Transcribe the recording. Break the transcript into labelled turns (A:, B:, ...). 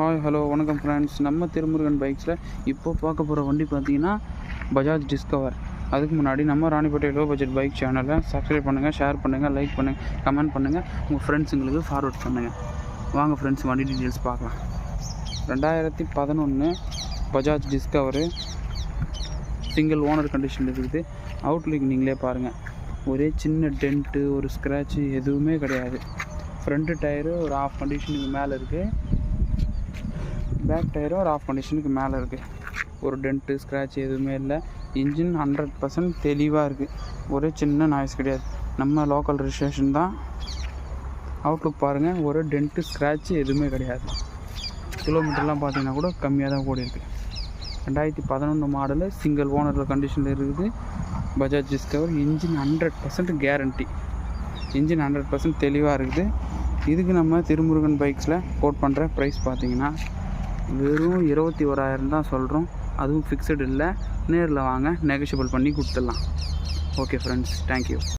A: Hi hello வணக்கம் friends. நம்ம திருமுருகன் பைக்ஸில் இப்போ பார்க்க போகிற வண்டி பார்த்தீங்கன்னா பஜாஜ் டிஸ்கவர். அதுக்கு முன்னாடி நம்ம ராணிப்பேட்டை லோ பட்ஜெட் பைக் சேனலை சப்ஸ்கிரைப் பண்ணுங்கள், ஷேர் பண்ணுங்கள், லைக் பண்ணுங்கள், கமெண்ட் பண்ணுங்கள், உங்கள் ஃப்ரெண்ட்ஸுங்களுக்கு ஃபார்வர்ட் பண்ணுங்கள். வாங்க ஃப்ரெண்ட்ஸ், வண்டி டீட்டெயில்ஸ் பார்க்கலாம். 2011 பஜாஜ் டிஸ்கவரு சிங்கிள் ஓனர் கண்டிஷனில் இருக்குது. அவுட்லுக் நீங்களே பாருங்கள், ஒரே சின்ன டென்ட்டு ஒரு ஸ்க்ராட்சு எதுவுமே கிடையாது. ஃப்ரண்ட்டு டயரு ஒரு ஆஃப் கண்டிஷனுக்கு மேலே இருக்குது, பேக் டயரும் ஒரு ஆஃப் கண்டிஷனுக்கு மேலே இருக்குது. ஒரு டென்ட்டு ஸ்க்ராட்ச் எதுவுமே இல்லை. இன்ஜின் 100% தெளிவாக இருக்குது, ஒரே சின்ன நாய்ஸ் கிடையாது. நம்ம லோக்கல் ரிஜிஸ்ட்ரேஷன் தான். அவுட்லுக் பாருங்கள், ஒரு டென்ட்டு ஸ்க்ராட்ச் எதுவுமே கிடையாது. கிலோமீட்டர்லாம் பார்த்தீங்கன்னா கூட கம்மியாக தான் ஓடி இருக்குது. 2011 மாடலு சிங்கிள் ஓனர் கண்டிஷனில் இருக்குது Bajaj discover. Engine 100% guarantee, engine 100% தெளிவாக இருக்குது. இதுக்கு நம்ம திருமுருகன் பைக்ஸில் கோட் பண்ணுற ப்ரைஸ் பார்த்தீங்கன்னா வெறும் 21,000 தான் சொல்கிறோம். அதுவும் ஃபிக்ஸடு இல்லை. நேரில் வாங்க, நெகோஷியபிள் பண்ணி கொடுத்துடலாம். Okay friends, thank you.